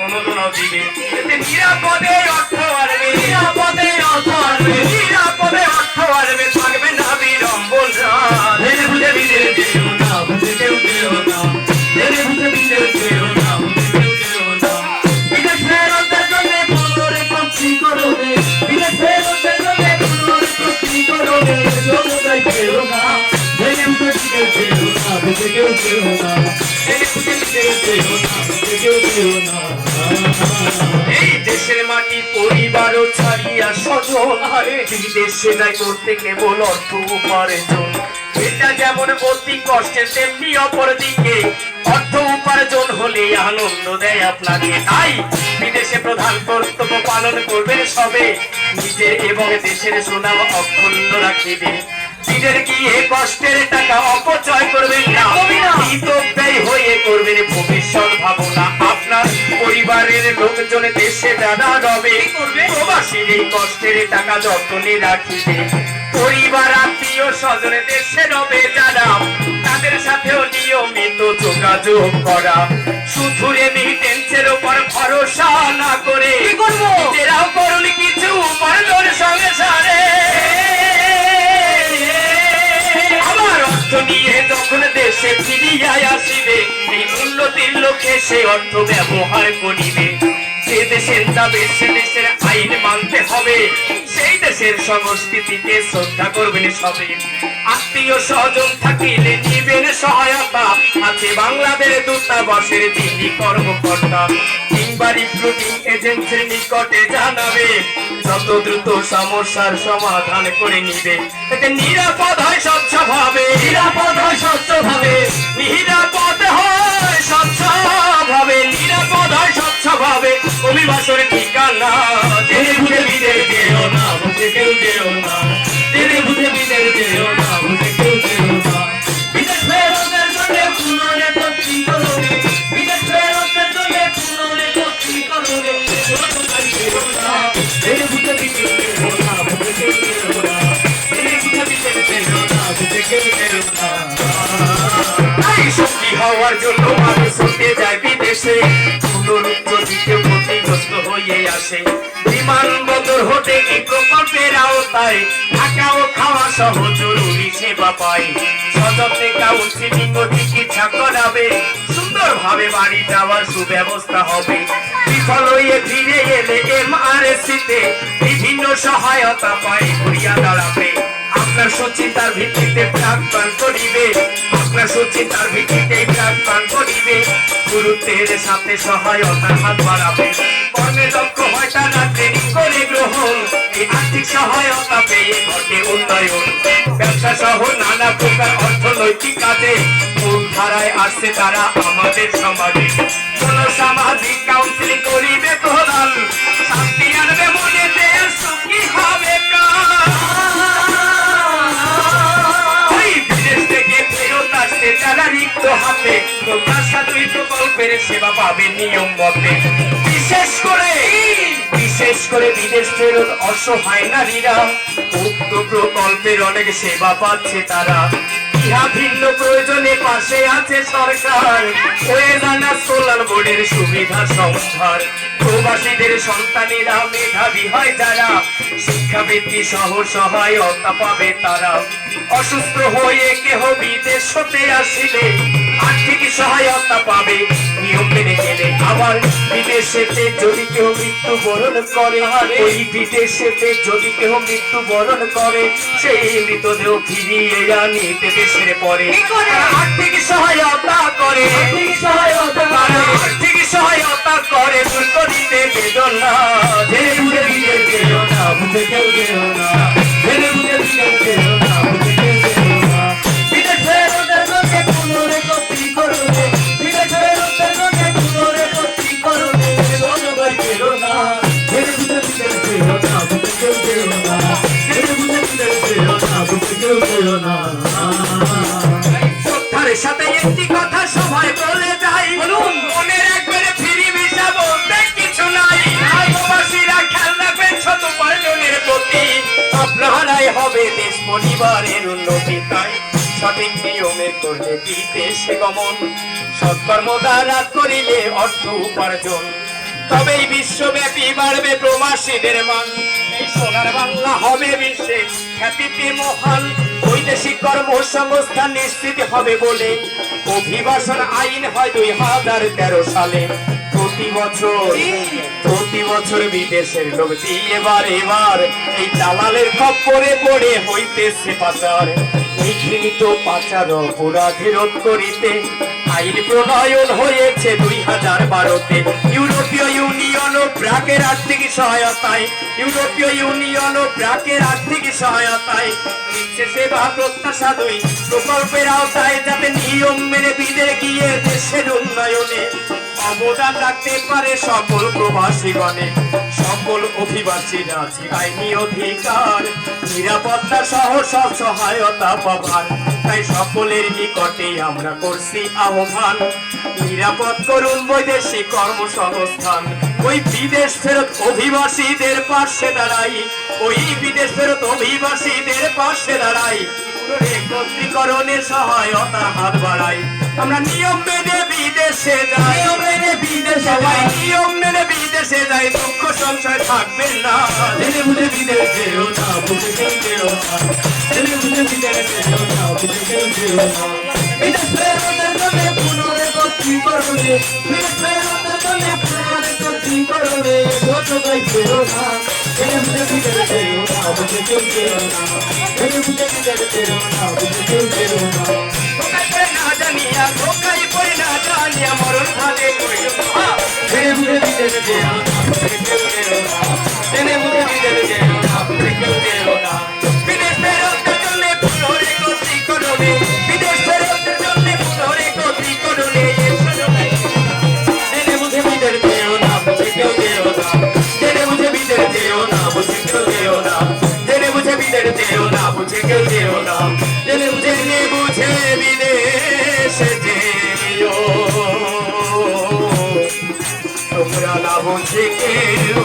অনুদান দিবে, এতে নিরাপদে অর্থ আসবে, নিরাপদে অর্থ আসবে, নিরাপদে অর্থ আসবে, থাকবে না বিড়ম্বন রাত। জেনে বুঝে বিদেশ যেও না, বুঝে কেউ যেও না, জেনে বুঝে বিদেশ যেও না, বুঝে কেউ যেও না। বিদেশ ফেরতের জন্য পুনরে করবে, বিদেশ ফেরতের জন্য পুনরে করবে, যোগ্যতায় যেও না, জেনে বুঝে বিদেশ যেও না, বুঝে কেউ যেও না, জেনে বুঝে বিদেশ যেও না, বুঝে কেউ যেও না। এই দেশের মাটি পরিবারও ছাড়িয়া স্বজন, বিদেশে যায় করতে কেবল অর্থ উপার্জন। এটা যেমন অতি কষ্টের তেমনি অপরদিকে অর্থ উপার্জন হলে আনন্দ দেয় আপনাকে। তাই বিদেশে প্রধান কর্তব্য পালন করবেন সবে, নিজের এবং দেশের সুনাম অক্ষুণ্ণ রাখিবে। বিদেশ গিয়ে কষ্টের টাকা অপচয় করবেন না, ব্যয় হয়ে করবেন ভবিষ্যৎ ভাবনা। আপনার পরিবারের লোকজন দেশে যারা রবে, প্রবাসীর এই কষ্টের টাকা যত্নে রাখিবে। পরিবার আত্মীয় স্বজনে দেশে রবে যারা, তাদের সাথেও নিয়মিত যোগাযোগ করা। শুধু রেমিটেন্সের উপর ভরসা না করে নিজেরাও করুন কিছু উপার্জন সংসারে। আবার অর্থ নিয়ে যখন দেশে ফিরিয়া আসিবে, এই উন্নতির লক্ষ্যে সে অর্থ ব্যবহার করিবে। যে দেশে যাবে সে দেশের আইন মানতে হবে, সেই দেশের সংস্কৃতিকে শ্রদ্ধা করবেন সবে। আত্মীয় স্বজন থাকিলে নিবেন সহায়তা, আছে বাংলাদেশ দূতাবাসের যিনি কর্মকর্তা, কিংবা রিক্রুটিং এজেন্সির নিকটে জানাবে, যত দ্রুত সমস্যার সমাধান করে নিবে। এতে নিরাপদ হয় স্বচ্ছ ভাবে, নিরাপদ হয় স্বচ্ছ ভাবে, নিরাপদ হয় স্বচ্ছ ভাবে, নিরাপদ হয় স্বচ্ছ ভাবে। অভিবাসন ঠিকানা জেনে বুঝে বিদেশ যেও না, বুঝে কেউ যেও না, জেনে বুঝে বিদেশ যেও না, বুঝে কেউ যেও না। বিদেশ ফেরতের জন্য পুনরে ভর্তি করবে, বিদেশ ফেরতের জন্য পুনরে ভর্তি করবে, যোগ্যতায় যেও না, জেনে বুঝে বিদেশ যেও না, বুঝে কেউ যেও না, জেনে বুঝে বিদেশ যেও না, বুঝে কেউ যেও না। এই সুখী হওয়ার জন্য মানুষ হতে যায় বিদেশে, পুনরুচ্চ দিতে ক্ষতিগ্রস্ত হয়ে আসে। বিমানবন্দর হতে এই প্রকল্পের আওতায় থাকা ও খাওয়া সহ জরুরি সেবা পায়। সযত্নে কাউন্সিলিং ও চিকিৎসা করাবে, সুন্দরভাবে বাড়ি যাওয়ার সুব্যবস্থা হবে। বিফল হয়ে ফিরে এলে MRSC-তে বিভিন্ন সহায়তা পায় ঘুরিয়া দাঁড়াবে। আপনার সুচিন্তার ভিত্তিতে প্রাক্তন করিবে, আপনার সুচিন্তার ভিত্তিতে প্রাক্তন করিবে, গুরুত্বের সাথে সহায়তার হাত বাড়াবে। কর্মে দক্ষ হয় তারা ট্রেনিং করে গ্রহণ, এই আর্থিক সহায়তা পেয়ে ঘটে উন্নয়ন। ব্যবসা সহ নানা প্রকার অর্থনৈতিক কাজে মূল ধারায় আসছে তারা আমাদের সমাজে। কোন সামাজিক কাউন্সিলিং করিবে প্রধান, শান্তি আনবে মনেতে, সুখী হবে প্রাণ। বিদেশ থেকে ফেরত আসছে যারা রিক্ত হাতে, প্রত্যাশাদী প্রকল্পের সেবা পাবে নিয়ম মতে। বিশেষ করে বিদেশ ফেরত অসহায় নারীরা উক্ত প্রকল্পের অনেক সেবা পাচ্ছে তারা। ইহা ভিন্ন প্রয়োজনে পাশে আছে সরকার, ওয়েদানা কল্যাণ বোর্ডের সুবিধা সংস্থার। প্রবাসীদের সন্তানেরা মেধাবী হয় যারা, শিক্ষাবৃত্তি সহ সহায়তা পাবে তারা। অসুস্থ হয়ে কেহ বিদেশ হতে আসিলে আর্থিক সহায়তা পাবে নিয়ম মেনে গেলে। আবার বিদেশেতে যদি কেউ মৃত্যুবরণ করে, ওই বিদেশেতে যদি কেউ মৃত্যুবরণ করে, সেই মৃতদেহ ফিরিয়ে আনিতে দেশের পরে আর্থিক সহায়তা করে, আর্থিক সহায়তা করে দূর করিতে বেদনা। জেনে বুঝে বিদেশ যেও না, বুঝে কেউ যেও না, জেনে বুঝে বিদেশ যেও না, বুঝে কেউ যেও না। বিদেশ ফেরতের জন্য পুনরে ভর্তি করবে, বিদেশ ফেরতের জন্য পুনরে ভর্তি করবে, যোগ্যতায় যেও না, জেনে বুঝে বিদেশ যেও না, বুঝে কেউ যেও না, জেনে বুঝে বিদেশ যেও না, বুঝে কেউ যেও না। শ্রদ্ধার সাথে একটি কথা সবাই বলে যাই, মনের একবারে ফিরি ভিসা বলতে কিছু নাই। প্রবাসীরা খেয়াল রাখবেন ছোট উপার্জনের প্রতি, আপনারাই হবে দেশ পরিবারের উন্নতি। তাই সঠিক নিয়মে করলে বিদেশে গমন, সৎকর্ম দ্বারা করিলে অর্থ উপার্জন। তবেই বিশ্বব্যাপী বাড়বে প্রবাসীদের মান। এই সোনার বাংলা হবে বিশ্বে খ্যাতিতে মহান। বৈদেশিক কর্মসংস্থান নিশ্চিত হবে বলে অভিবাসন আইন হয় 2013 সালে। প্রতি বছর বিদেশের লোক দিয়ে এবার এই দালালের খপ্পরে পড়ে হইতেছে পাচার। এই ঘৃণিত পাচার অপরাধী রোধ করিতে আইন প্রণয়ন হয়েছে 2012-তে। ইউরোপীয় ইউনিয়ন ও ব্র্যাকের আর্থিক সহায়তায় নিচ্ছে সেবা প্রত্যাশা 2 প্রকল্পের আওতায়, যাতে নিয়ম মেনে বিদেশ গিয়ে দেশের উন্নয়নে অবদান রাখতে পারে সকল প্রবাসীগণে। সকল অভিবাসীরা আছে আইনি অধিকার, নিরাপত্তা সহ সব সহায়তা পাবার। তাই সকলের নিকটে আমরা করছি আহ্বান, নিরাপদ করুন বৈদেশিক কর্মসংস্থান। ওই বিদেশ ফেরত অভিবাসীদের পাশে দাঁড়াই, একত্রীকরণের সহায়তা হাত বাড়াই। আমরা নিয়ম মেনে বিদেশে যাই, দুঃখ সংশয় থাকবে না। জেনে বুঝে বিদেশ যেও না, বুঝে কেউ যেও না। জেনে বুঝে বিদেশ যেও না, বুঝে কেউ যেও না। বিদেশ ফেরতের জন্য পুনরেকত্রীকরণে, ছোট ভাই যেও না। জেনে বুঝে বিদেশ যেও না, বুঝে কেউ যেও না। জেনে বুঝে বিদেশ যেও না, বুঝে কেউ যেও না। ধোকায় পড়ে না জানিয়া মরণ ফাঁদে পড়িল না। জেনে বুঝে বিদেশ যেও না, বুঝে কেউ যেও না। জেনে বুঝে বিদেশ যেও না, বুঝে কেউ যেও না। বিদেশ ফেরতের জন্য পুনরেকত্রীকরণে, জেনে বুঝে বিদেশ যেও না, বুঝে কেউ যেও না। জেনে বুঝে বিদেশ যেও না, বুঝে কেউ যেও না। জেনে বুঝে বিদেশ যেও না, বুঝে কেউ যেও না। জেনে বুঝে বিদেশে যেও, তোমরা না বুঝে কেউ